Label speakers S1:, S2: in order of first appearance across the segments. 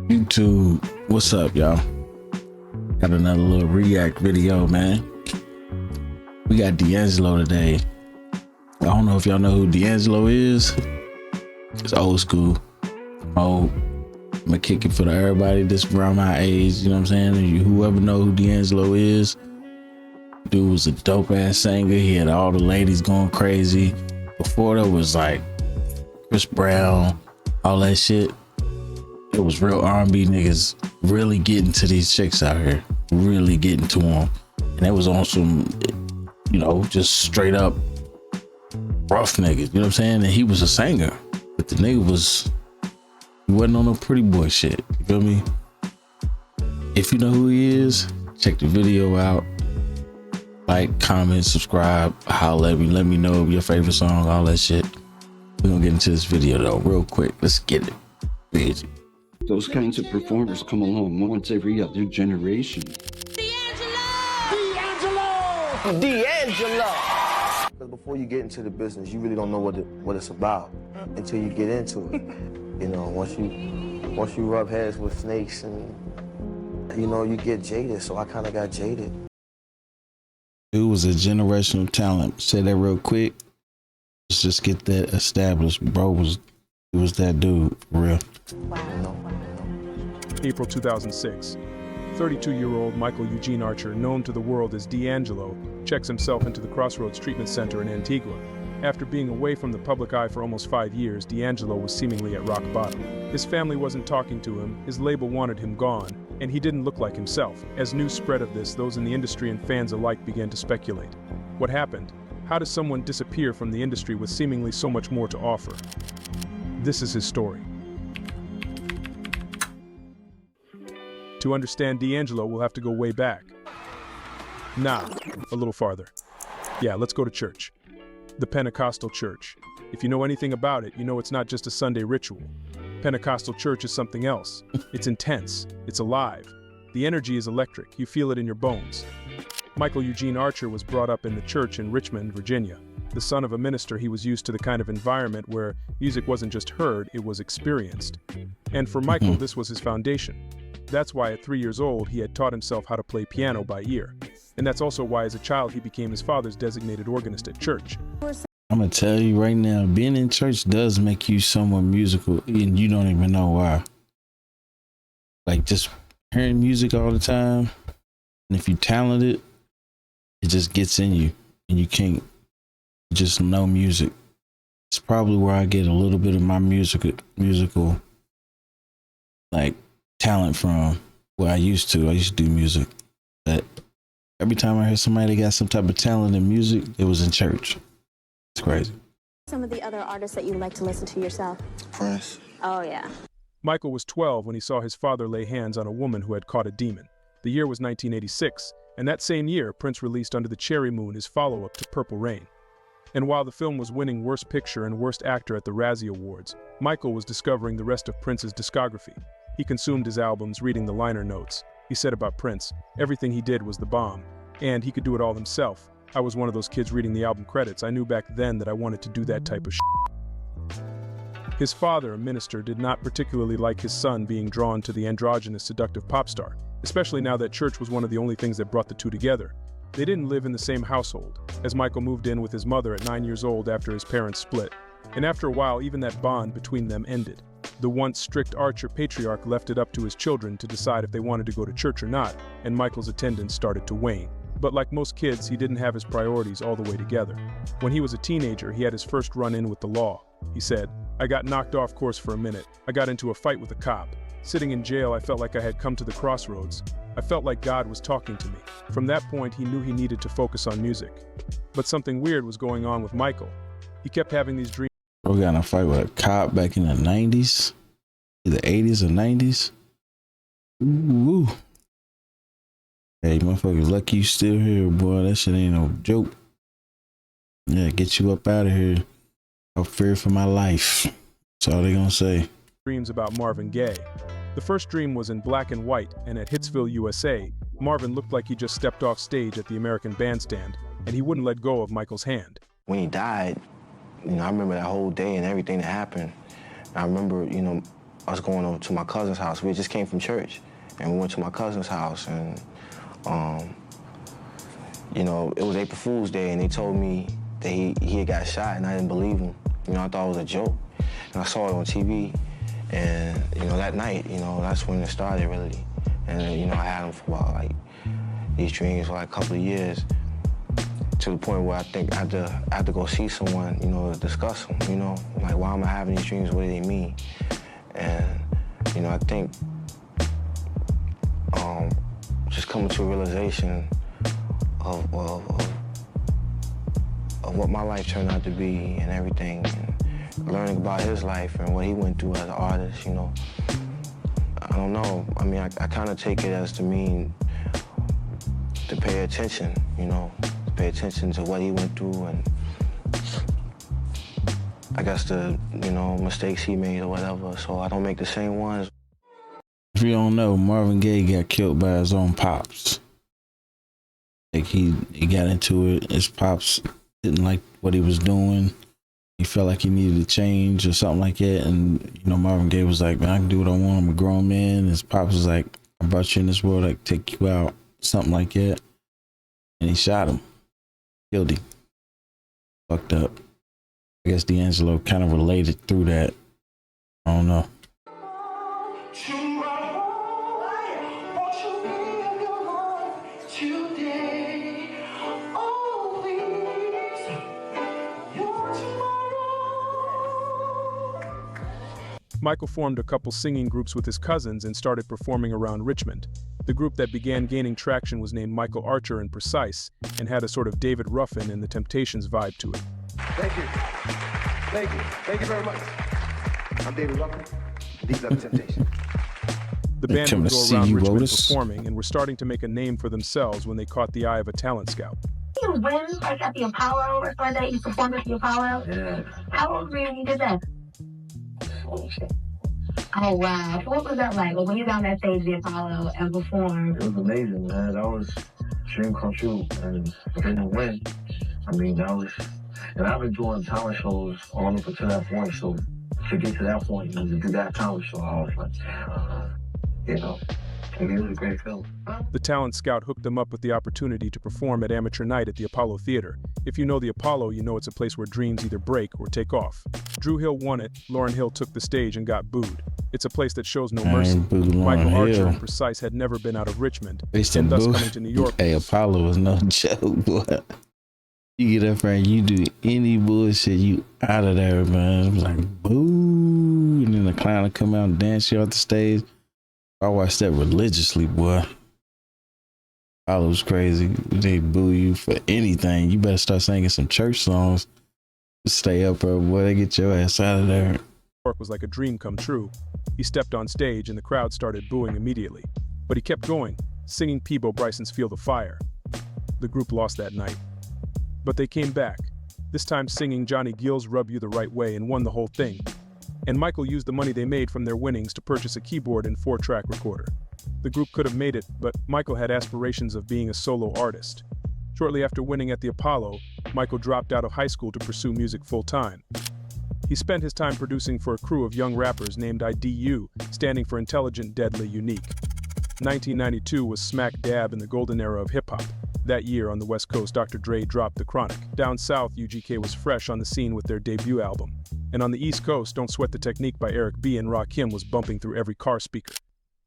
S1: YouTube, what's up, y'all? Got another little react video, man. We got D'Angelo today. I don't know if y'all know who D'Angelo is. It's old school. Oh, I'm gonna kick it for everybody that's around my age, you know what I'm saying? Whoever know who D'Angelo is, dude was a dope ass singer. He had all the ladies going crazy. Before there was like Chris Brown, all that shit. It was real R&B niggas really getting to these chicks out here, really getting to them. And it was on some, you know, just straight up rough niggas, you know what I'm saying? And he was a singer, but the nigga he wasn't on no pretty boy shit, you feel me? If you know who he is, check the video out. Like, comment, subscribe, holla at me, let me know your favorite song, all that shit. We're gonna get into this video though, real quick. Let's get it. Easy.
S2: Those kinds of performers come along once every other generation.
S3: D'Angelo! Because before you get into the business, you really don't know what it's about until you get into it. You know, once you rub heads with snakes and, you know, you get jaded. So I kind of got jaded.
S1: Dude was a generational talent. Say that real quick. Let's just get that established. Bro was that dude, for real.
S3: Wow.
S4: April 2006. 32-year-old Michael Eugene Archer, known to the world as D'Angelo, checks himself into the Crossroads Treatment Center in Antigua. After being away from the public eye for almost 5 years, D'Angelo was seemingly at rock bottom. His family wasn't talking to him, his label wanted him gone, and he didn't look like himself. As news spread of this, those in the industry and fans alike began to speculate. What happened? How does someone disappear from the industry with seemingly so much more to offer? This is his story. To understand D'Angelo, we'll have to go way back. Nah, a little farther. Yeah, let's go to church. The Pentecostal church. If you know anything about it, you know it's not just a Sunday ritual. Pentecostal church is something else. It's intense. It's alive. The energy is electric. You feel it in your bones. Michael Eugene Archer was brought up in the church in Richmond, Virginia. The son of a minister, he was used to the kind of environment where music wasn't just heard, it was experienced. And for Michael, this was his foundation. That's why at 3 years old, he had taught himself how to play piano by ear. And that's also why as a child, he became his father's designated organist at church.
S1: I'm gonna tell you right now, being in church does make you somewhat musical and you don't even know why. Like just hearing music all the time, and if you're talented, it just gets in you and you can't just know music. It's probably where I get a little bit of my musical like talent from. Where I used to do music, but every time I heard somebody got some type of talent in music, it was in church. It's crazy.
S5: Some of the other artists that you like to listen to yourself?
S3: Prince.
S5: Oh, yeah.
S4: Michael was 12 when he saw his father lay hands on a woman who had caught a demon. The year was 1986, and that same year, Prince released Under the Cherry Moon, his follow-up to Purple Rain. And while the film was winning Worst Picture and Worst Actor at the Razzie Awards, Michael was discovering the rest of Prince's discography. He consumed his albums, reading the liner notes. He said about Prince, everything he did was the bomb, and he could do it all himself. I was one of those kids reading the album credits. I knew back then that I wanted to do that type of shit. His father, a minister, did not particularly like his son being drawn to the androgynous, seductive pop star, especially now that church was one of the only things that brought the two together. They didn't live in the same household, as Michael moved in with his mother at 9 years old after his parents split. And after a while, even that bond between them ended. The once strict Archer patriarch left it up to his children to decide if they wanted to go to church or not, and Michael's attendance started to wane. But like most kids, he didn't have his priorities all the way together. When he was a teenager, he had his first run-in with the law. He said, "I got knocked off course for a minute. I got into a fight with a cop. Sitting in jail, I felt like I had come to the crossroads. I felt like God was talking to me." From that point, he knew he needed to focus on music. But something weird was going on with Michael. He kept having these dreams.
S1: Bro got in a fight with a cop back in the 90s, the 80s or 90s. Ooh. Hey, motherfuckers, lucky you still here, boy. That shit ain't no joke. Yeah, get you up out of here. I fear for my life. That's all they gonna say.
S4: Dreams about Marvin Gaye. The first dream was in black and white, and at Hitsville, USA, Marvin looked like he just stepped off stage at the American Bandstand, and he wouldn't let go of Michael's hand.
S3: When he died, you know, I remember that whole day and everything that happened. I remember, you know, us going over to my cousin's house. We just came from church, and we went to my cousin's house, and you know, it was April Fool's Day, and they told me that he had got shot, and I didn't believe him. You know, I thought it was a joke, and I saw it on TV, and you know, that night, you know, that's when it started really, and you know, I had him for about like these dreams for like a couple of years, to the point where I think I had to go see someone, you know, to discuss them. You know, like, why am I having these dreams? What do they mean? And you know, I think just coming to a realization of what my life turned out to be and everything, and learning about his life and what he went through as an artist, you know. I don't know. I mean, I kind of take it as to mean to pay attention, you know, to pay attention to what he went through, and I guess the, you know, mistakes he made or whatever, so I don't make the same ones.
S1: If you don't know, Marvin Gaye got killed by his own pops. Like he got into it. His pops didn't like what he was doing. He felt like he needed to change or something like that. And, you know, Marvin Gaye was like, man, I can do what I want. I'm a grown man. His pops was like, I brought you in this world, I can take you out, something like that. And he shot him. Killed him. Fucked up. I guess D'Angelo kind of related through that. I don't know.
S4: Michael formed a couple singing groups with his cousins and started performing around Richmond. The group that began gaining traction was named Michael Archer and Precise, and had a sort of David Ruffin and the Temptations vibe to it.
S6: Thank you. Thank you. Thank you very much. I'm David Ruffin. These are the Temptations.
S4: The band would go around Richmond performing and were starting to make a name for themselves when they caught the eye of a talent scout.
S7: You win, like at the Apollo or Sunday, you performed at the Apollo?
S6: Yeah.
S7: How old were you when you did that? Oh, wow. So what was that like? When you got on that stage, the Apollo, and performed?
S6: It was amazing, man. That was a dream come true. And then to win, I mean, that was... And I've been doing talent shows all up to that point, so to get to that point, you know, to do that talent show, I was like, you know, I mean, it was a great film.
S4: The talent scout hooked them up with the opportunity to perform at Amateur Night at the Apollo Theater. If you know the Apollo, you know it's a place where dreams either break or take off. Drew Hill won it, Lauryn Hill took the stage and got booed. It's a place that shows no mercy. Michael Archer and Precise had never been out of Richmond, and thus coming to New York.
S1: Hey, Apollo was no joke, boy. You get up there and you do any bullshit, you out of there, man. It was like, boo. And then the clown will come out and dance you off the stage. I watched that religiously, boy. Apollo was crazy. They boo you for anything. You better start singing some church songs. Stay up, bro. Boy, they get your ass out of there.
S4: York was like a dream come true. He stepped on stage and the crowd started booing immediately. But he kept going, singing Peabo Bryson's Feel the Fire. The group lost that night. But they came back, this time singing Johnny Gill's Rub You the Right Way, and won the whole thing. And Michael used the money they made from their winnings to purchase a keyboard and 4-track recorder. The group could have made it, but Michael had aspirations of being a solo artist. Shortly after winning at the Apollo, Michael dropped out of high school to pursue music full-time. He spent his time producing for a crew of young rappers named IDU, standing for Intelligent, Deadly, Unique. 1992 was smack dab in the golden era of hip-hop. That year on the West Coast, Dr. Dre dropped The Chronic. Down south, UGK was fresh on the scene with their debut album. And on the East Coast, Don't Sweat the Technique by Eric B. and Rakim was bumping through every car speaker.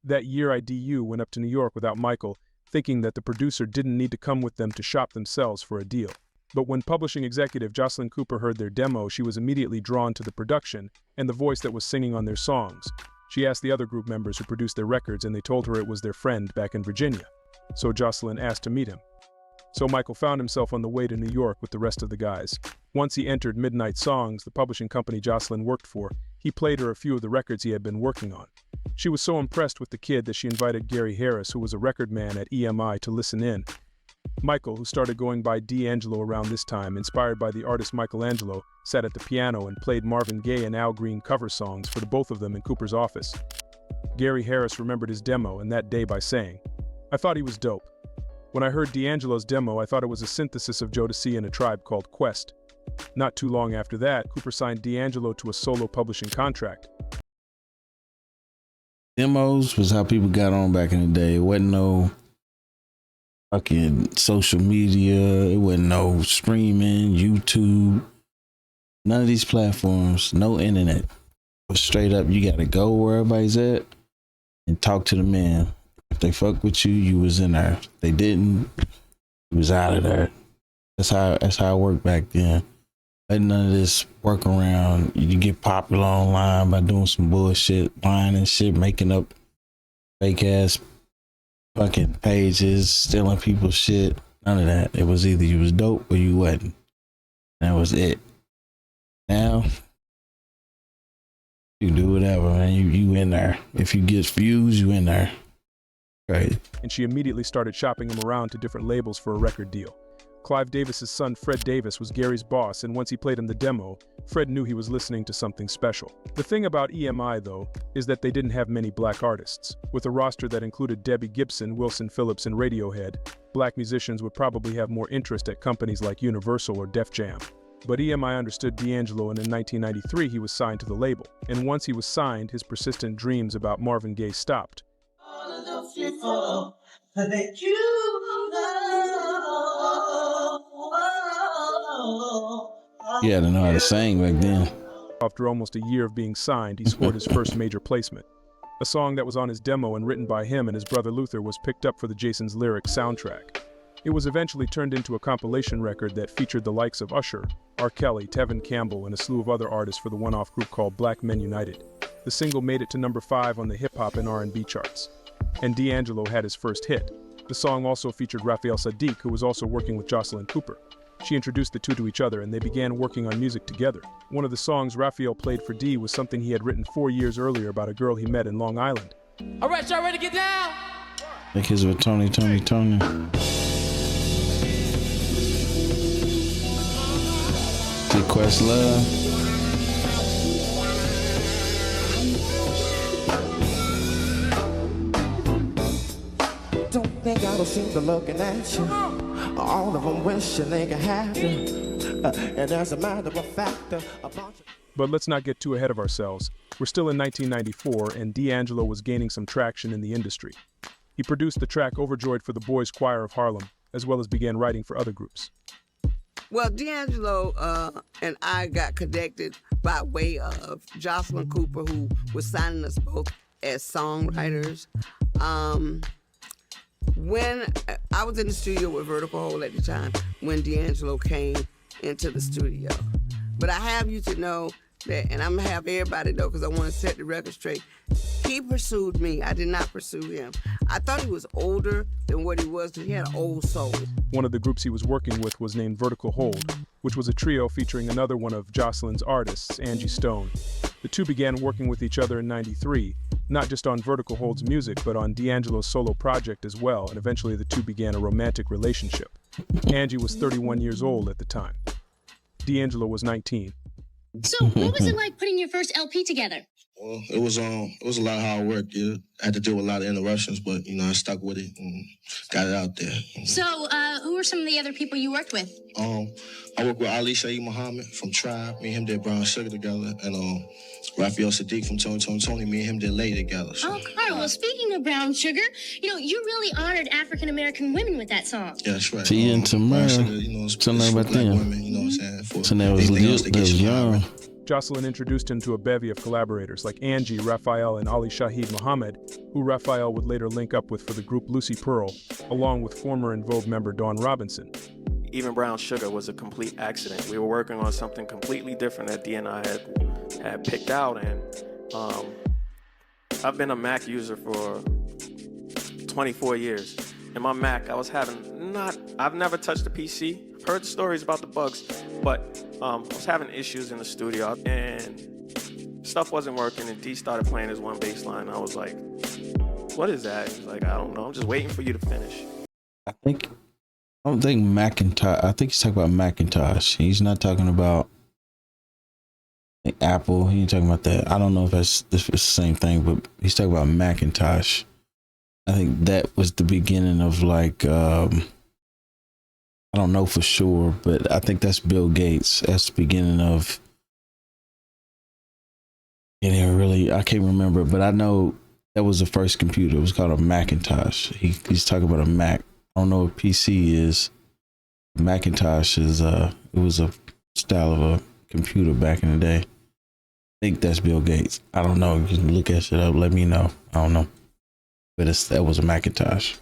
S4: That year, IDU went up to New York without Michael, thinking that the producer didn't need to come with them to shop themselves for a deal. But when publishing executive Jocelyn Cooper heard their demo, she was immediately drawn to the production and the voice that was singing on their songs. She asked the other group members who produced their records, and they told her it was their friend back in Virginia. So Jocelyn asked to meet him. So Michael found himself on the way to New York with the rest of the guys. Once he entered Midnight Songs, the publishing company Jocelyn worked for, he played her a few of the records he had been working on. She was so impressed with the kid that she invited Gary Harris, who was a record man at EMI, to listen in. Michael, who started going by D'Angelo around this time, inspired by the artist Michelangelo, sat at the piano and played Marvin Gaye and Al Green cover songs for the both of them in Cooper's office. Gary Harris remembered his demo and that day by saying, "I thought he was dope. When I heard D'Angelo's demo, I thought it was a synthesis of Jodeci and A Tribe Called Quest." Not too long after that, Cooper signed D'Angelo to a solo publishing contract.
S1: Demos was how people got on back in the day. It wasn't no fucking social media. It wasn't no streaming, YouTube, none of these platforms, no internet. But straight up, you gotta go where everybody's at and talk to the man. If they fuck with you, you was in there. If they didn't, you was out of there. That's how it worked back then. Ain't none of this work around. You get popular online by doing some bullshit, lying and shit, making up fake ass fucking pages, stealing people's shit. None of that. It was either you was dope or you wasn't. That was it. Now you can do whatever, man. You in there. If you get views, you in there. Right.
S4: And she immediately started shopping him around to different labels for a record deal. Clive Davis's son, Fred Davis, was Gary's boss, and once he played him the demo, Fred knew he was listening to something special. The thing about EMI, though, is that they didn't have many black artists. With a roster that included Debbie Gibson, Wilson Phillips, and Radiohead, black musicians would probably have more interest at companies like Universal or Def Jam. But EMI understood D'Angelo, and in 1993 he was signed to the label. And once he was signed, his persistent dreams about Marvin Gaye stopped.
S1: You had to know how to sing back then.
S4: After almost a year of being signed, he scored his first major placement. A song that was on his demo and written by him and his brother Luther was picked up for the Jason's Lyrics soundtrack. It was eventually turned into a compilation record that featured the likes of Usher, R. Kelly, Tevin Campbell, and a slew of other artists for the one-off group called Black Men United. The single made it to number 5 on the hip-hop and R&B charts. And D'Angelo had his first hit. The song also featured Raphael Saadiq, who was also working with Jocelyn Cooper. She introduced the two to each other, and they began working on music together. One of the songs Raphael played for D was something he had written 4 years earlier about a girl he met in Long Island.
S8: All right, y'all ready to get down?
S1: Like his with Tony. Questlove.
S9: Don't think I don't seem to looking at you. All of them wishing they could have you. And as a matter of fact,
S4: But let's not get too ahead of ourselves. We're still in 1994, and D'Angelo was gaining some traction in the industry. He produced the track Overjoyed for the Boys Choir of Harlem, as well as began writing for other groups.
S10: Well, D'Angelo and I got connected by way of Jocelyn Cooper, who was signing us both as songwriters. When I was in the studio with Vertical Hole at the time, when D'Angelo came into the studio. But I have you to know that, and I'm gonna have everybody know because I want to set the record straight. He pursued me. I did not pursue him. I thought he was older than what he was because he had an old soul.
S4: One of the groups he was working with was named Vertical Hold, which was a trio featuring another one of Jocelyn's artists, Angie Stone. The two began working with each other in '93, not just on Vertical Hold's music, but on D'Angelo's solo project as well, and eventually the two began a romantic relationship. Angie was 31 years old at the time. D'Angelo was 19.
S11: So, what was it like putting your first LP together?
S12: Well, it was a lot of hard work. Yeah. I had to deal with a lot of interruptions, but I stuck with it and got it out there.
S11: So, who were some of the other people you worked with?
S12: I worked with Ali Shaheed Muhammad from Tribe. Me and him did Brown Sugar together, and Raphael Saadiq from Tony. Me and him did Lay together. So.
S11: Oh, Carl. Well, speaking of Brown Sugar, you really honored African American women with that song.
S12: Yeah, that's right.
S1: T and Tamara. Tell them about them.
S12: Women, you know what I'm saying?
S1: So that was young.
S4: Jocelyn introduced him to a bevy of collaborators like Angie, Raphael, and Ali Shaheed Muhammad, who Raphael would later link up with for the group Lucy Pearl, along with former En Vogue member Dawn Robinson.
S13: Even Brown Sugar was a complete accident. We were working on something completely different that D and I had picked out, and I've been a Mac user for 24 years. And my Mac, I've never touched a PC. I've heard stories about the bugs, but I was having issues in the studio, and stuff wasn't working, and D started playing his one bass line. I was like, what is that? He's like, I don't know. I'm just waiting for you to finish.
S1: I don't think Macintosh. I think he's talking about Macintosh. He's not talking about Apple. He ain't talking about that. I don't know if it's the same thing, but he's talking about Macintosh. I think that was the beginning of I don't know for sure, but I think that's Bill Gates. That's the beginning of getting really, I can't remember, but I know That was the first computer. It was called a Macintosh. He's talking about a Mac. I don't know what PC is. Macintosh is it was a style of a computer back in the day. I think that's Bill Gates. I don't know. You can look that shit up. Let me know. I don't know. But that was a Macintosh.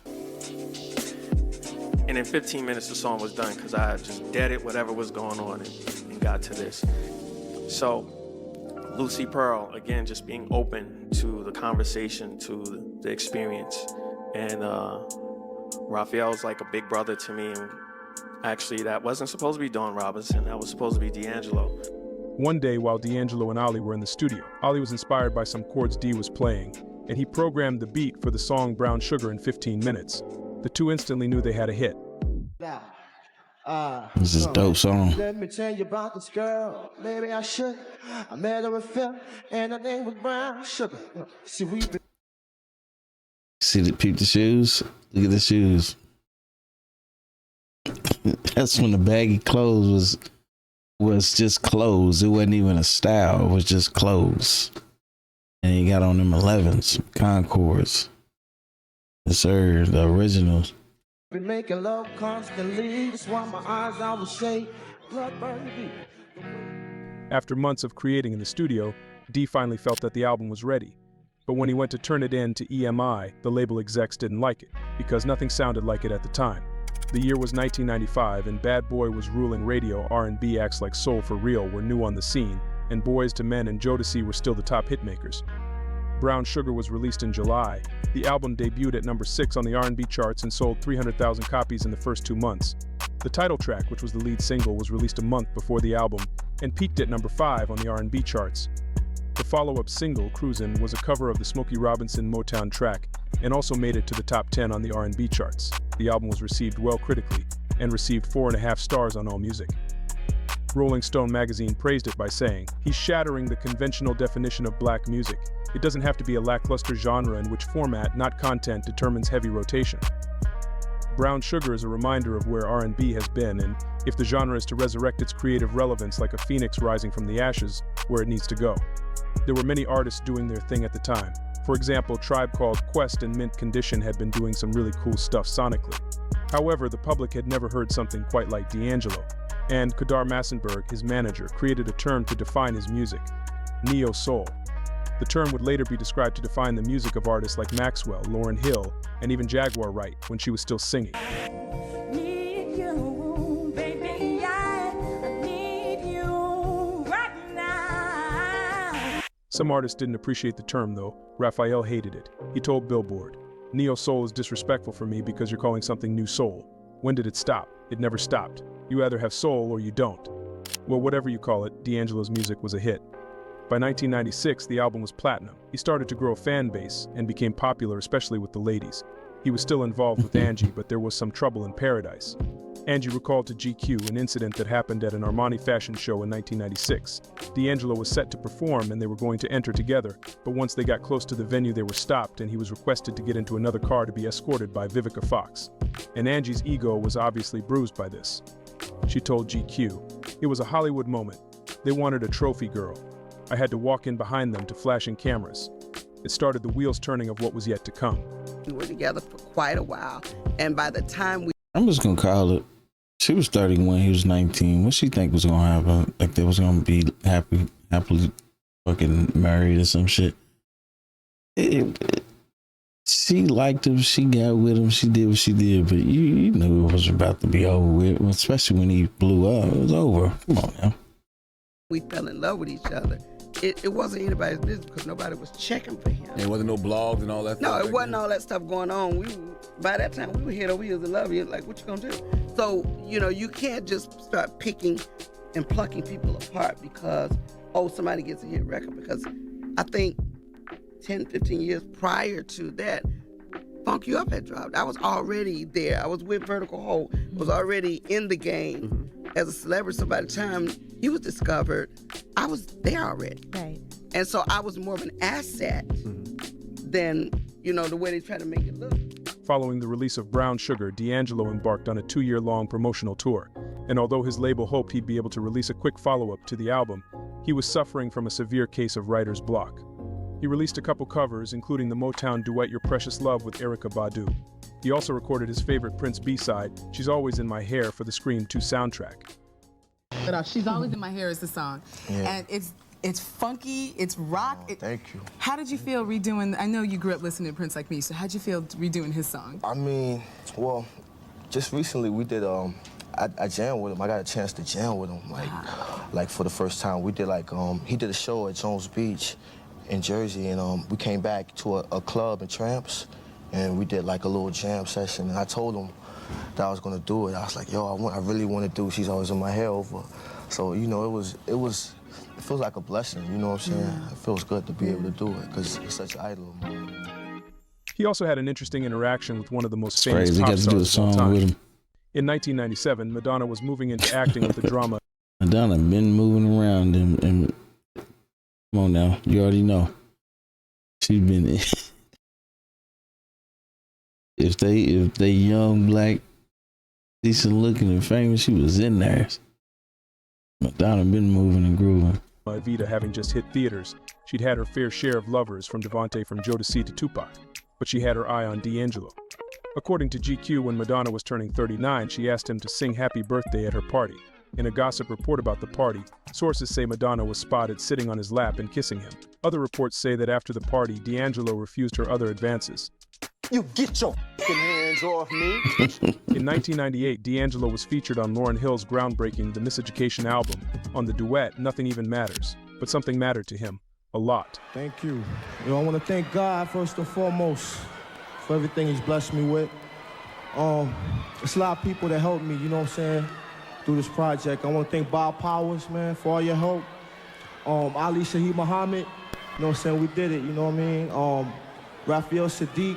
S13: And in 15 minutes, the song was done because I just deaded whatever was going on and got to this. So Lucy Pearl, again, just being open to the conversation, to the experience. And Raphael's like a big brother to me. And actually, that wasn't supposed to be Dawn Robinson. That was supposed to be D'Angelo.
S4: One day, while D'Angelo and Ollie were in the studio, Ollie was inspired by some chords Dee was playing, and he programmed the beat for the song Brown Sugar in 15 minutes. The two instantly knew they had a hit.
S1: This is a dope song.
S9: Let me tell you about this girl. Maybe I should. I met her in Philly, and her name was Brown Sugar. See,
S1: Peep the shoes? Look at the shoes. That's when the baggy clothes was just clothes. It wasn't even a style. It was just clothes. And he got on them 11s, Concords. Yes, sir, the originals.
S9: been making love constantly. That's why my eyes always say, blood burn me.
S4: After months of creating in the studio, Dee finally felt that the album was ready. But when he went to turn it in to EMI, the label execs didn't like it, because nothing sounded like it at the time. The year was 1995, and Bad Boy was ruling radio. R&B acts like Soul for Real were new on the scene, and Boys to Men and Jodeci were still the top hitmakers. Brown Sugar was released in July. The album debuted at number 6 on the R&B charts and sold 300,000 copies in the first 2 months. The title track, which was the lead single, was released a month before the album and peaked at number 5 on the R&B charts. The follow-up single, Cruisin', was a cover of the Smokey Robinson Motown track and also made it to the top 10 on the R&B charts. The album was received well critically and received 4.5 stars on AllMusic. Rolling Stone magazine praised it by saying, "He's shattering the conventional definition of black music. It doesn't have to be a lackluster genre in which format, not content, determines heavy rotation." Brown Sugar is a reminder of where R&B has been, and if the genre is to resurrect its creative relevance like a phoenix rising from the ashes, where it needs to go. There were many artists doing their thing at the time. For example, Tribe Called Quest and Mint Condition had been doing some really cool stuff sonically. However, the public had never heard something quite like D'Angelo, and Kadar Massenberg, his manager, created a term to define his music, neo-soul. The term would later be described to define the music of artists like Maxwell, Lauryn Hill, and even Jaguar Wright when she was still singing.
S14: Need you, baby, I need you right now.
S4: Some artists didn't appreciate the term, though. Raphael hated it. He told Billboard, "Neo-soul is disrespectful for me because you're calling something new soul. When did it stop? It never stopped. You either have soul or you don't." Well, whatever you call it, D'Angelo's music was a hit. By 1996, the album was platinum. He started to grow a fan base and became popular, especially with the ladies. He was still involved with Angie, but there was some trouble in paradise. Angie recalled to GQ an incident that happened at an Armani fashion show in 1996. D'Angelo was set to perform and they were going to enter together, but once they got close to the venue they were stopped and he was requested to get into another car to be escorted by Vivica Fox. And Angie's ego was obviously bruised by this. She told GQ, "It was a Hollywood moment. They wanted a trophy girl. I had to walk in behind them to flashing cameras. It started the wheels turning of what was yet to come."
S10: We were together for quite a while, and by the time
S1: I'm just gonna call it. She was 31, he was 19. What she think was gonna happen? Like they was gonna be happily fucking married or some shit. She liked him, she got with him, she did what she did, but you knew it was about to be over with, especially when he blew up. It was over. Come on now.
S10: we fell in love with each other, it wasn't anybody's business because nobody was checking for him.
S15: There wasn't no blogs and all that
S10: No,
S15: stuff?
S10: it wasn't all that stuff going on. By that time, we were head over heels in love. You're like, what you gonna do? So, you can't just start picking and plucking people apart because, somebody gets a hit record. Because I think 10, 15 years prior to that, Funk You Up had dropped. I was already there. I was with Vertical Hold, was already in the game as a celebrity. So by the time he was discovered, I was there already.
S14: Right.
S10: And so I was more of an asset than, the way they try to make it look.
S4: Following the release of Brown Sugar, D'Angelo embarked on a 2-year-long promotional tour. And although his label hoped he'd be able to release a quick follow-up to the album, he was suffering from a severe case of writer's block. He released a couple covers, including the Motown duet Your Precious Love with Erykah Badu. He also recorded his favorite Prince B-side, She's Always in My Hair, for the Scream 2 soundtrack.
S15: She's Always in My Hair is the song.
S3: Yeah.
S15: And it's funky, it's rock.
S3: Oh, thank you.
S15: How did you feel redoing, I know you grew up listening to Prince like me, so how'd you feel redoing his song?
S3: I mean, well, just recently we did, I jammed with him. I got a chance to jam with him, like for the first time. We did he did a show at Jones Beach in Jersey, and we came back to a club in Tramps, and we did like a little jam session. And I told him that I was gonna do it. I was like, yo, I really want to do She's Always in My Hair over. So you know, it feels like a blessing. You know what I'm saying?
S15: Yeah.
S3: It feels good to be able to do it because it's such an idol of mine.
S4: He also had an interesting interaction with one of the most
S1: It's
S4: famous
S1: crazy.
S4: pop
S1: Got to do a
S4: stars of all
S1: song
S4: time.
S1: with him.
S4: In 1997, Madonna was moving into acting with the drama.
S1: Madonna been moving around and come on now, you already know. She's been if they young, black, decent looking and famous, she was in there. Madonna been moving and grooving.
S4: Evita having just hit theaters, she'd had her fair share of lovers, from Devontae from Jodeci to Tupac, but she had her eye on D'Angelo. According to GQ, when Madonna was turning 39, she asked him to sing Happy Birthday at her party. In a gossip report about the party, sources say Madonna was spotted sitting on his lap and kissing him. Other reports say that after the party, D'Angelo refused her other advances.
S9: You get your hands off me.
S4: In 1998, D'Angelo was featured on Lauryn Hill's groundbreaking The Miseducation album. On the duet, Nothing Even Matters, but something mattered to him a lot.
S9: Thank you. I want to thank God first and foremost for everything he's blessed me with. It's a lot of people that helped me, you know what I'm saying, through this project. I want to thank Bob Powers, man, for all your help. Ali Shaheed Muhammad, you know what I'm saying, we did it, you know what I mean? Raphael Sadiq,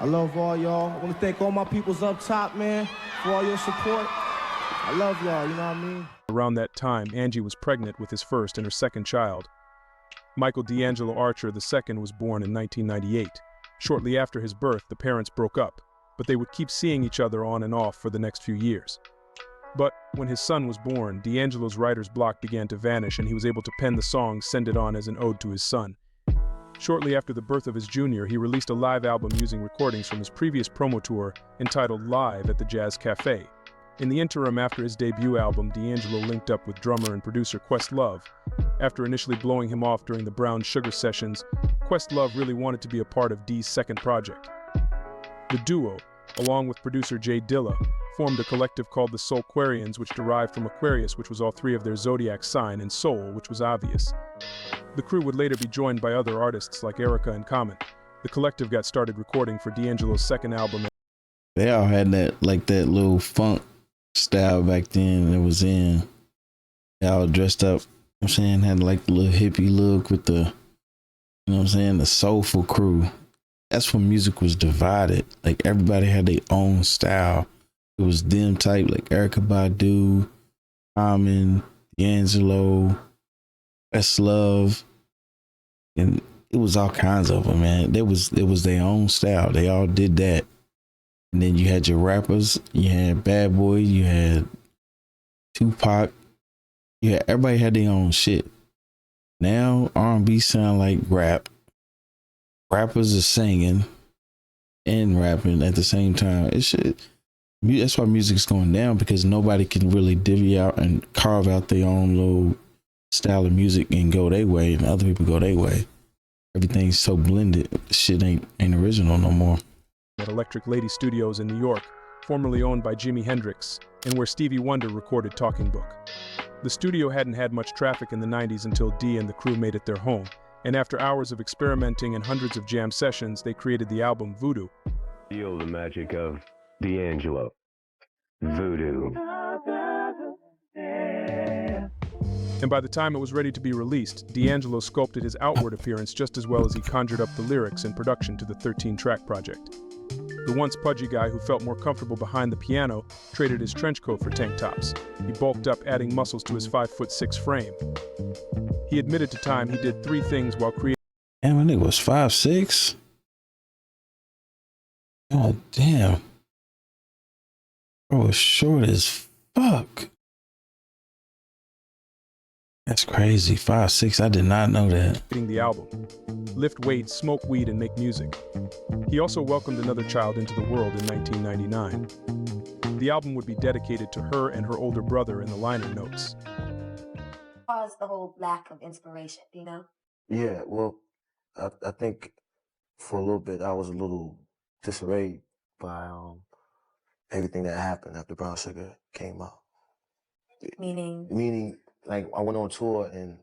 S9: I love all y'all. I want to thank all my peoples up top, man, for all your support. I love y'all, you know what I mean?
S4: Around that time, Angie was pregnant with his first and her second child. Michael D'Angelo Archer II was born in 1998. Shortly after his birth, the parents broke up, but they would keep seeing each other on and off for the next few years. But when his son was born, D'Angelo's writer's block began to vanish, and he was able to pen the song Send It On as an ode to his son. Shortly after the birth of his junior, he released a live album using recordings from his previous promo tour entitled Live at the Jazz Cafe. In the interim after his debut album, D'Angelo linked up with drummer and producer Questlove. After initially blowing him off during the Brown Sugar sessions, Questlove really wanted to be a part of D's second project. The duo, along with producer Jay Dilla, formed a collective called the Soulquarians, which derived from Aquarius, which was all three of their zodiac sign, and Soul, which was obvious. The crew would later be joined by other artists like Erykah and Common. The collective got started recording for D'Angelo's second album.
S1: They all had that little funk style back then that was in. They all dressed up, you know what I'm saying, had like the little hippie look with the, you know what I'm saying, the soulful crew. That's when music was divided. Like everybody had their own style. It was them type, like Erykah Badu, Common, D'Angelo, Questlove, and it was all kinds of them, man. It was their own style. They all did that. And then you had your rappers, you had Bad Boy, you had Tupac, everybody had their own shit. Now R&B sound like rap. Rappers are singing and rapping at the same time. That's why music's going down, because nobody can really divvy out and carve out their own little style of music and go their way, and other people go their way. Everything's so blended, shit ain't original no more.
S4: At Electric Lady Studios in New York, formerly owned by Jimi Hendrix, and where Stevie Wonder recorded Talking Book. The studio hadn't had much traffic in the 90s until D and the crew made it their home, and after hours of experimenting and hundreds of jam sessions, they created the album Voodoo.
S16: Feel the magic of D'Angelo. Voodoo.
S4: And by the time it was ready to be released, D'Angelo sculpted his outward appearance just as well as he conjured up the lyrics and production to the 13-track project. The once pudgy guy who felt more comfortable behind the piano traded his trench coat for tank tops. He bulked up, adding muscles to his 5'6" frame. He admitted to time he did 3 things while creating.
S1: Damn, my nigga was 5'6". God damn. Bro was short as fuck. That's crazy. 5'6". I did not know that.
S4: The album, lift weights, smoke weed, and make music. He also welcomed another child into the world in 1999. The album would be dedicated to her and her older brother in the liner notes.
S7: Caused the whole lack of inspiration, you know?
S3: Yeah, well, I think for a little bit I was a little disarrayed by everything that happened after Brown Sugar came out. Meaning, like, I went on tour and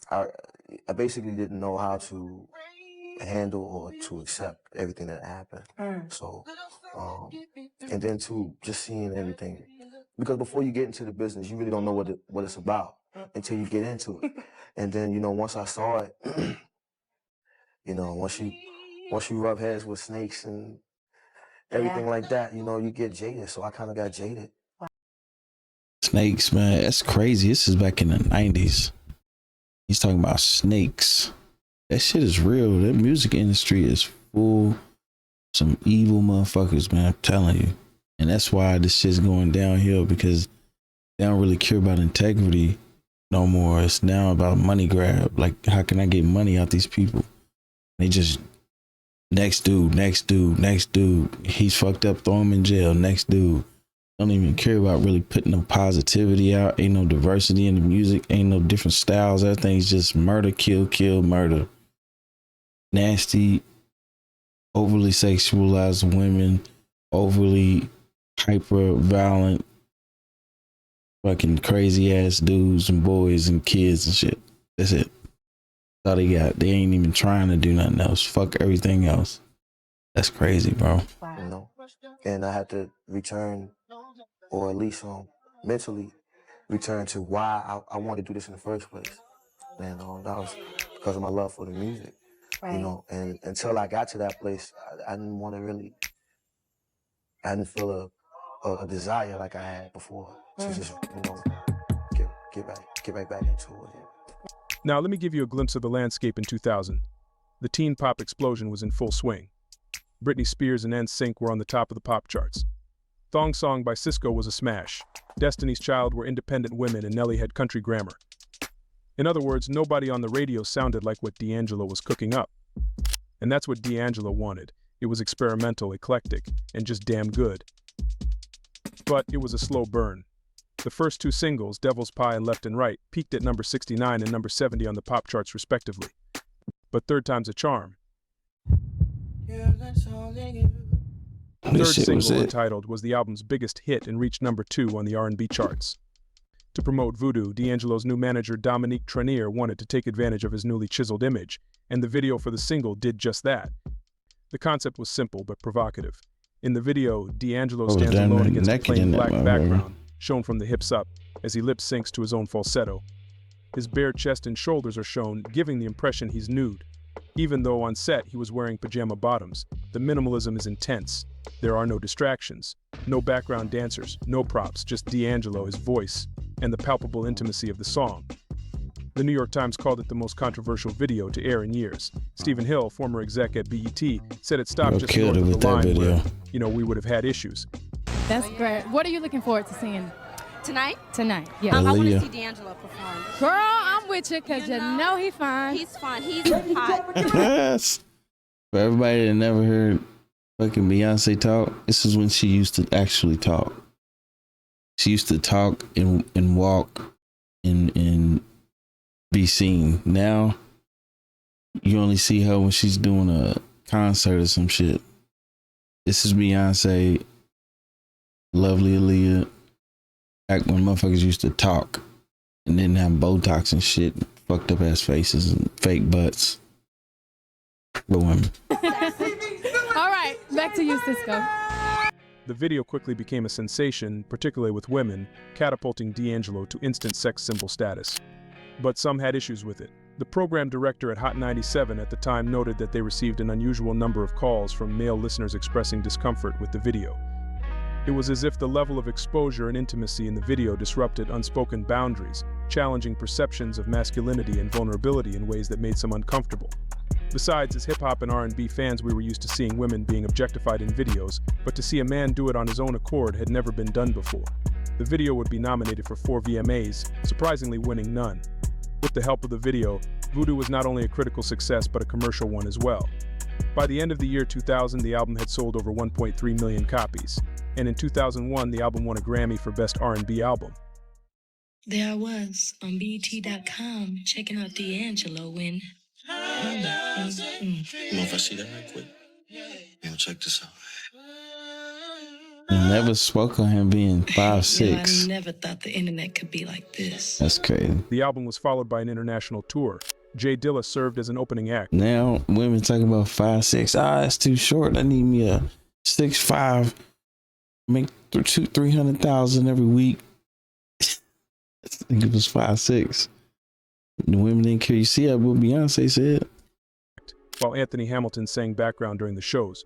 S3: I basically didn't know how to handle or to accept everything that happened. So, and then to just seeing everything, because before you get into the business, you really don't know what it's about until you get into it. And then, you know, once I saw it, you know, once you rub heads with snakes and everything like that, you know, you get jaded. So I kind of got jaded.
S1: Snakes, man, that's crazy. This is back in the 90s. He's talking about snakes. That shit is real. That music industry is full some evil motherfuckers, man. I'm telling you. And that's why this shit's going downhill, because they don't really care about integrity no more. It's now about money grab. Like, how can I get money out these people? They just next dude. He's fucked up, throw him in jail. Next dude. Don't even care about really putting no positivity out. Ain't no diversity in the music. Ain't no different styles. Everything's just murder, kill, murder. Nasty, overly sexualized women, overly hyper violent, fucking crazy ass dudes and boys and kids and shit. That's it. That's all they got. They ain't even trying to do nothing else. Fuck everything else. That's crazy, bro.
S3: You know, and I had to return, or at least mentally return to why I wanted to do this in the first place. And that was because of my love for the music. You know, and until I got to that place, I didn't want to really, I didn't feel a desire like I had before to just, you know, get right back into it.
S4: Now, let me give you a glimpse of the landscape in 2000. The teen pop explosion was in full swing. Britney Spears and NSYNC were on the top of the pop charts. Thong Song by Cisco was a smash. Destiny's Child were independent women, and Nelly had country grammar. In other words, nobody on the radio sounded like what D'Angelo was cooking up. And that's what D'Angelo wanted. It was experimental, eclectic, and just damn good. But it was a slow burn. The first two singles, Devil's Pie and Left and Right, peaked at number 69 and number 70 on the pop charts respectively. But Third Time's a Charm, third single entitled, was the album's biggest hit and reached number 2 on the R&B charts. To promote Voodoo, D'Angelo's new manager Dominique Trenier wanted to take advantage of his newly chiseled image, and the video for the single did just that. The concept was simple but provocative. In the video, D'Angelo stands alone against a plain black background, shown from the hips up, as he lip syncs to his own falsetto. His bare chest and shoulders are shown, giving the impression he's nude. Even though on set he was wearing pajama bottoms, the minimalism is intense. There are no distractions, no background dancers, no props, just D'Angelo, his voice, and the palpable intimacy of the song. The New York Times called it the most controversial video to air in years. Stephen Hill, former exec at BET, said it stopped just north of the line where, you know, we would have had issues.
S17: That's great. What are you looking forward to seeing?
S18: Tonight?
S17: Tonight, yeah.
S18: I want to see D'Angelo perform.
S17: Girl, I'm with you because you know he's fine.
S18: He's fine. He's hot.
S1: Yes. For everybody that never heard fucking Beyonce talk, this is when she used to actually talk. She used to talk and walk and be seen. Now, you only see her when she's doing a concert or some shit. This is Beyonce, Lovely Aaliyah, back when motherfuckers used to talk and didn't have Botox and shit, fucked up ass faces and fake butts. The women.
S17: All right, back to you, Cisco.
S4: The video quickly became a sensation, particularly with women, catapulting D'Angelo to instant sex symbol status. But some had issues with it. The program director at Hot 97 at the time noted that they received an unusual number of calls from male listeners expressing discomfort with the video. It was as if the level of exposure and intimacy in the video disrupted unspoken boundaries, challenging perceptions of masculinity and vulnerability in ways that made some uncomfortable. Besides, as hip-hop and R&B fans, we were used to seeing women being objectified in videos, but to see a man do it on his own accord had never been done before. The The video would be nominated for 4 VMAs, surprisingly winning none. With the help of the video, Voodoo was not only a critical success but a commercial one as well. By the end of the year 2000, the album had sold over 1.3 million copies, and in 2001, the album won a Grammy for Best R&B Album.
S19: There I was on BET.com checking out D'Angelo when...
S12: You know if I see that right quick? Yo, check this out.
S1: I never spoke on him being 5'6".
S19: I never thought the internet could be like this.
S1: That's crazy.
S4: The album was followed by an international tour. Jay Dilla served as an opening act.
S1: Now women talking about 5'6". That's too short. I need me a 6'5". Make 300,000 every week. I think it was 5'6". The women didn't care. You see what Beyonce said?
S4: While Anthony Hamilton sang background during the shows.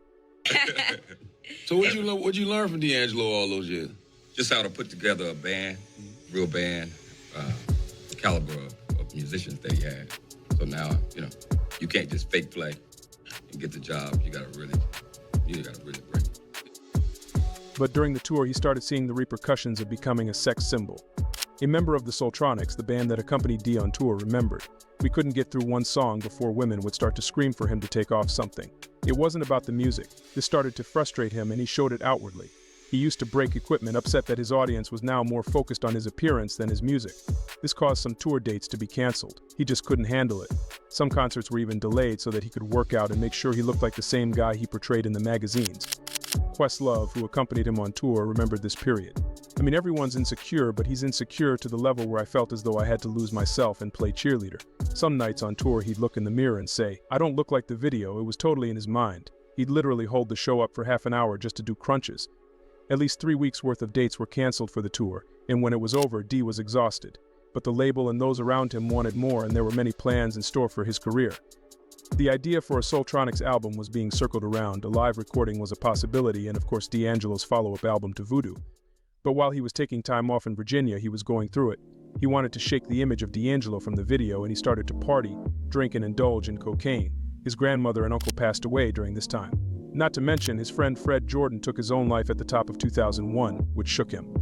S20: So what'd you learn from D'Angelo all those years?
S21: Just how to put together a band, real band, the caliber of musicians that he had. So now, you can't just fake play and get the job. You gotta really bring it.
S4: But during the tour, he started seeing the repercussions of becoming a sex symbol. A member of the Soultronics, the band that accompanied D on tour, remembered, "We couldn't get through one song before women would start to scream for him to take off something." It wasn't about the music. This started to frustrate him and he showed it outwardly. He used to break equipment, upset that his audience was now more focused on his appearance than his music. This caused some tour dates to be canceled. He just couldn't handle it. Some concerts were even delayed so that he could work out and make sure he looked like the same guy he portrayed in the magazines. Questlove, who accompanied him on tour, remembered this period. "I mean, everyone's insecure, but he's insecure to the level where I felt as though I had to lose myself and play cheerleader." Some nights on tour, he'd look in the mirror and say, "I don't look like the video." It was totally in his mind. He'd literally hold the show up for half an hour just to do crunches. At least 3 weeks worth of dates were canceled for the tour, and when it was over, D was exhausted. But the label and those around him wanted more, and there were many plans in store for his career. The idea for a Soultronics album was being circled around. A live recording was a possibility, and of course D'Angelo's follow-up album to Voodoo. But while he was taking time off in Virginia, he was going through it. He wanted to shake the image of D'Angelo from the video, and he started to party, drink, and indulge in cocaine. His grandmother and uncle passed away during this time. Not to mention, his friend Fred Jordan took his own life at the top of 2001, which shook him.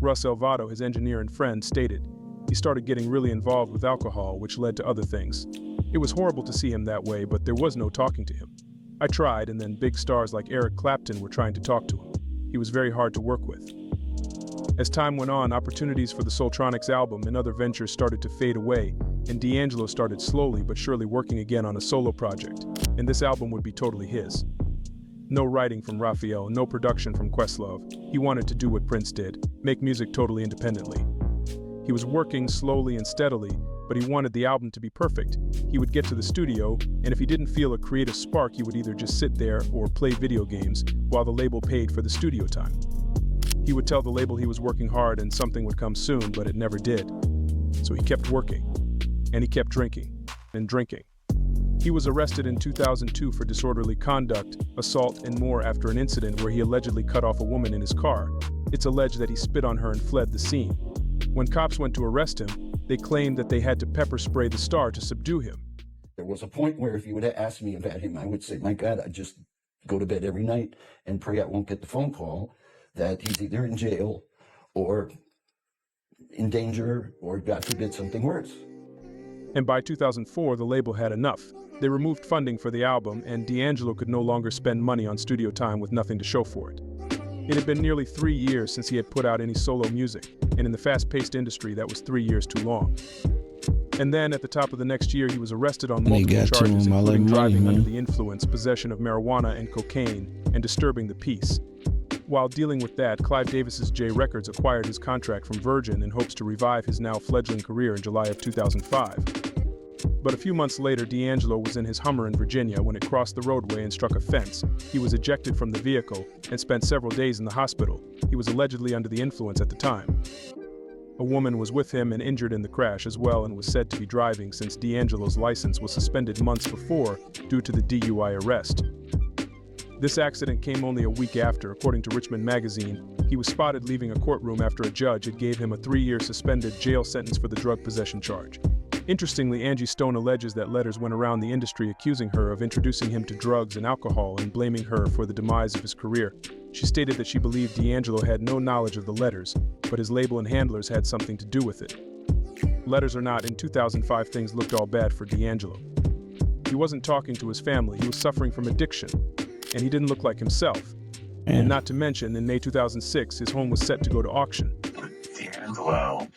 S4: Russ Elvato, his engineer and friend, stated, "He started getting really involved with alcohol, which led to other things. It was horrible to see him that way, but there was no talking to him. I tried, and then big stars like Eric Clapton were trying to talk to him. He was very hard to work with." As time went on, opportunities for the Soultronics album and other ventures started to fade away, and D'Angelo started slowly but surely working again on a solo project, and this album would be totally his. No writing from Raphael, no production from Questlove. He wanted to do what Prince did, make music totally independently. He was working slowly and steadily, but he wanted the album to be perfect. He would get to the studio, and if he didn't feel a creative spark, he would either just sit there or play video games while the label paid for the studio time. He would tell the label he was working hard and something would come soon, but it never did. So he kept working, and he kept drinking and drinking. He was arrested in 2002 for disorderly conduct, assault, and more after an incident where he allegedly cut off a woman in his car. It's alleged that he spit on her and fled the scene. When cops went to arrest him, they claimed that they had to pepper spray the star to subdue him.
S2: There was a point where if you would have asked me about him, I would say, my God, I just go to bed every night and pray I won't get the phone call that he's either in jail or in danger or, God forbid, something worse.
S4: And by 2004, the label had enough. They removed funding for the album, and D'Angelo could no longer spend money on studio time with nothing to show for it. It had been nearly 3 years since he had put out any solo music, and in the fast-paced industry, that was 3 years too long. And then, at the top of the next year, he was arrested on multiple charges, including driving under the influence, possession of marijuana and cocaine, and disturbing the peace. While dealing with that, Clive Davis's J Records acquired his contract from Virgin in hopes to revive his now fledgling career in July of 2005. But a few months later, D'Angelo was in his Hummer in Virginia when it crossed the roadway and struck a fence. He was ejected from the vehicle and spent several days in the hospital. He was allegedly under the influence at the time. A woman was with him and injured in the crash as well and was said to be driving since D'Angelo's license was suspended months before due to the DUI arrest. This accident came only a week after. According to Richmond Magazine, he was spotted leaving a courtroom after a judge had gave him a 3-year suspended jail sentence for the drug possession charge. Interestingly, Angie Stone alleges that letters went around the industry accusing her of introducing him to drugs and alcohol and blaming her for the demise of his career. She stated that she believed D'Angelo had no knowledge of the letters, but his label and handlers had something to do with it. Letters or not, in 2005 things looked all bad for D'Angelo. He wasn't talking to his family, he was suffering from addiction, and he didn't look like himself. And not to mention, in May 2006, his home was set to go to auction.
S5: D'Angelo,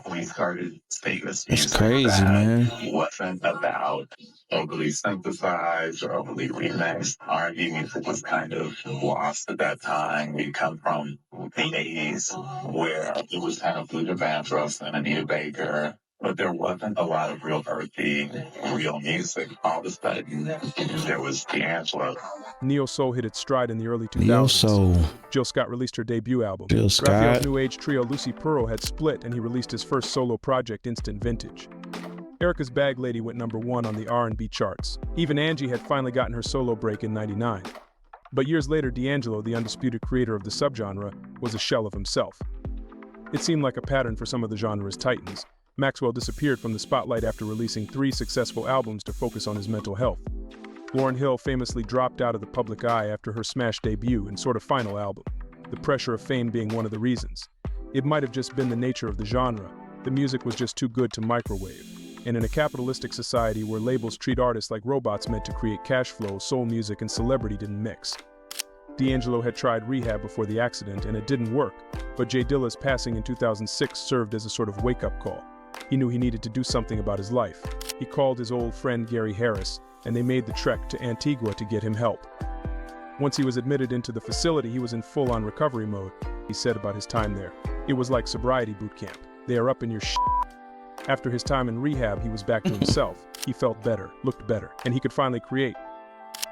S5: we started Status
S1: It's crazy, man.
S5: wasn't about overly synthesized or overly remixed. R&B music was kind of lost at that time. We come from the 80s where it was kind of Luther Vandross and Anita Baker, but there wasn't a lot of real earthy, real music. All of a sudden, there was D'Angelo.
S4: Neo Soul hit its stride in the early 2000s.
S1: Neo Soul.
S4: Jill Scott released her debut album.
S1: Jill Scott.
S4: Raphael's new age trio Lucy Pearl had split, and he released his first solo project, Instant Vintage. Erykah's Bag Lady went #1 on the R&B charts. Even Angie had finally gotten her solo break in '99. But years later, D'Angelo, the undisputed creator of the subgenre, was a shell of himself. It seemed like a pattern for some of the genre's titans. Maxwell disappeared from the spotlight after releasing 3 successful albums to focus on his mental health. Lauryn Hill famously dropped out of the public eye after her smash debut and sort of final album, the pressure of fame being one of the reasons. It might have just been the nature of the genre. The music was just too good to microwave. And in a capitalistic society where labels treat artists like robots meant to create cash flow, soul music and celebrity didn't mix. D'Angelo had tried rehab before the accident and it didn't work, but Jay Dilla's passing in 2006 served as a sort of wake-up call. He knew he needed to do something about his life. He called his old friend Gary Harris, and they made the trek to Antigua to get him help. Once he was admitted into the facility, he was in full-on recovery mode. He said about his time there, "It was like sobriety boot camp. They are up in your shit." After his time in rehab, he was back to himself. He felt better, looked better, and he could finally create.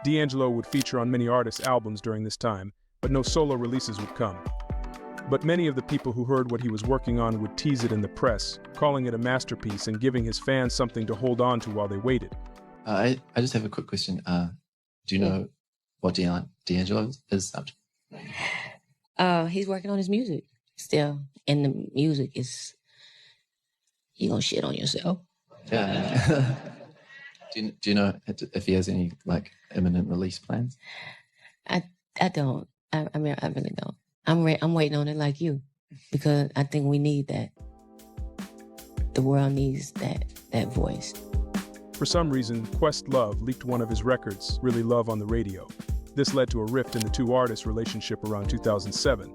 S4: D'Angelo would feature on many artists' albums during this time, but no solo releases would come. But many of the people who heard what he was working on would tease it in the press, calling it a masterpiece and giving his fans something to hold on to while they waited.
S22: I just have a quick question. Do you know what D'Angelo is up to?
S23: He's working on his music still, and the music is, you gonna shit on yourself.
S22: Yeah. do you know if he has any like imminent release plans?
S23: I don't. I really don't. I'm waiting on it like you, because I think we need that. The world needs that voice.
S4: For some reason, Questlove leaked one of his records, Really Love, on the radio. This led to a rift in the two artists' relationship around 2007.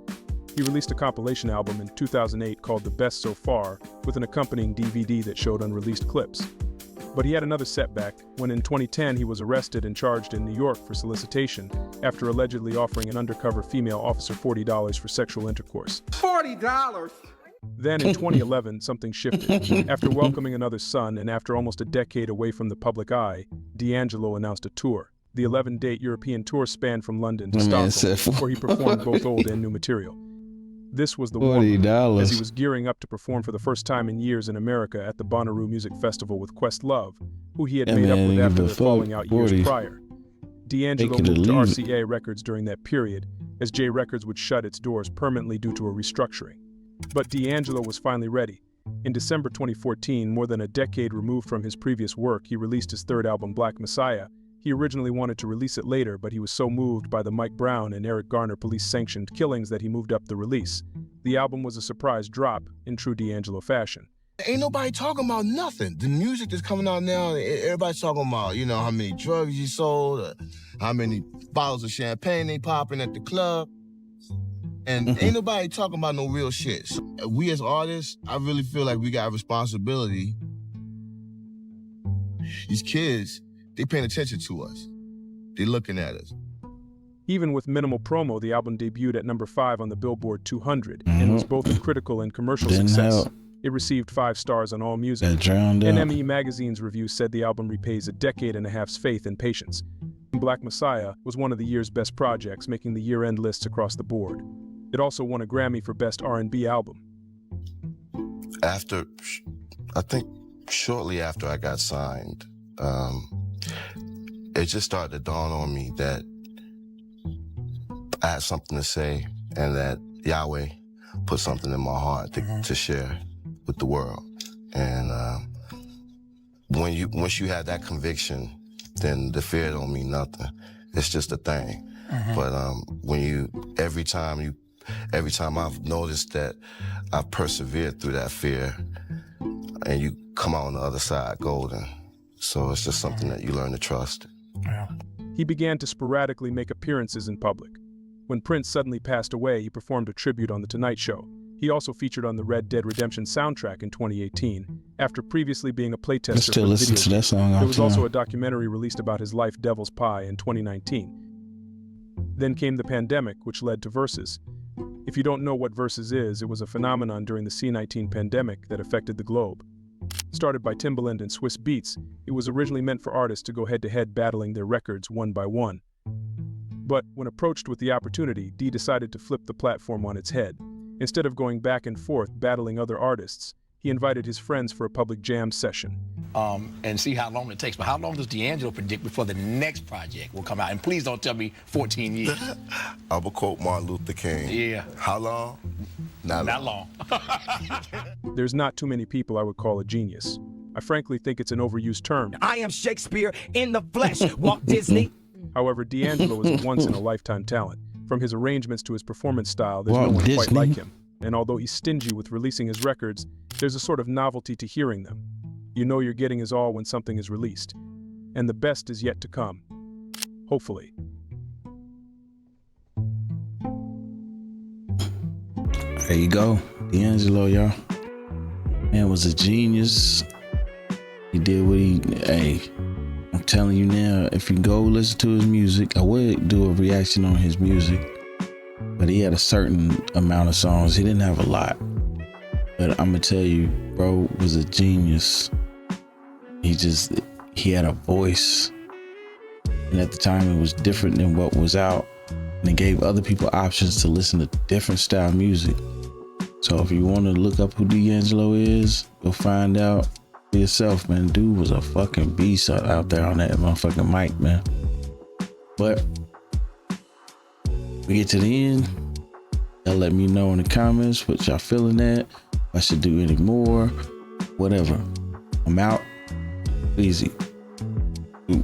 S4: He released a compilation album in 2008 called The Best So Far, with an accompanying DVD that showed unreleased clips. But he had another setback when in 2010 he was arrested and charged in New York for solicitation after allegedly offering an undercover female officer $40 for sexual intercourse.
S24: $40?
S4: Then in 2011, something shifted. After welcoming another son and after almost a decade away from the public eye, D'Angelo announced a tour. The 11-date European tour spanned from London to Stockholm, where he performed both old and new material. This was the warm-up, as he was gearing up to perform for the first time in years in America at the Bonnaroo Music Festival with Questlove, who he had made up with after their falling out years prior. D'Angelo moved to RCA Records during that period, as J Records would shut its doors permanently due to a restructuring. But D'Angelo was finally ready. In December 2014, more than a decade removed from his previous work, he released his third album, Black Messiah. He originally wanted to release it later, but he was so moved by the Mike Brown and Eric Garner police-sanctioned killings that he moved up the release. The album was a surprise drop, in true D'Angelo fashion.
S9: Ain't nobody talking about nothing. The music that's coming out now, everybody's talking about, you know, how many drugs he sold, how many bottles of champagne they popping at the club. And ain't nobody talking about no real shit. So we as artists, I really feel like we got a responsibility. These kids, they paying attention to us. They looking at us.
S4: Even with minimal promo, the album debuted at number 5 on the Billboard 200 and was both a critical and commercial success. It received 5 stars on AllMusic. NME Magazine's review said the album repays a decade and a half's faith and patience. Black Messiah was one of the year's best projects, making the year-end lists across the board. It also won a Grammy for Best R&B Album.
S25: I think shortly after I got signed, it just started to dawn on me that I had something to say and that Yahweh put something in my heart to share with the world. And once you have that conviction, then the fear don't mean nothing. It's just a thing. But every time I've noticed that I've persevered through that fear, and you come out on the other side golden. So it's just something that you learn to trust.
S4: He began to sporadically make appearances in public. When Prince suddenly passed away, he performed a tribute on The Tonight Show. He also featured on the Red Dead Redemption soundtrack in 2018, after previously being a playtester
S1: Still
S4: for the
S1: listen
S4: video
S1: to that
S4: game.
S1: song all
S4: There was
S1: the
S4: also
S1: time.
S4: a documentary released about his life, Devil's Pie, in 2019. Then came the pandemic, which led to Versus. If you don't know what Versus is, it was a phenomenon during the C-19 pandemic that affected the globe. Started by Timbaland and Swiss Beats, it was originally meant for artists to go head-to-head battling their records one by one. But when approached with the opportunity, D decided to flip the platform on its head. Instead of going back and forth battling other artists, he invited his friends for a public jam session.
S6: And see how long it takes. But how long does D'Angelo predict before the next project will come out? And please don't tell me 14 years.
S25: I will quote Martin Luther King.
S6: Yeah.
S25: How long? Not long.
S4: There's not too many people I would call a genius. I frankly think it's an overused term.
S8: I am Shakespeare in the flesh. Walt Disney.
S4: However, D'Angelo is a once-in-a-lifetime talent. From his arrangements to his performance style, there's
S1: Walt
S4: no one quite
S1: Disney.
S4: like him. And although he's stingy with releasing his records, there's a sort of novelty to hearing them. You know you're getting his all when something is released. And the best is yet to come. Hopefully.
S1: There you go. D'Angelo, y'all. Man was a genius. He did what I'm telling you now, if you go listen to his music, I would do a reaction on his music. But he had a certain amount of songs. He didn't have a lot. But I'm gonna tell you, bro was a genius. He had a voice. And at the time it was different than what was out. And it gave other people options to listen to different style music. So if you want to look up who D'Angelo is, go find out for yourself, man. Dude was a fucking beast out there on that motherfucking mic, man. But we get to the end. Y'all let me know in the comments what y'all feeling at. If I should do any more, whatever. I'm out. Easy. Ooh.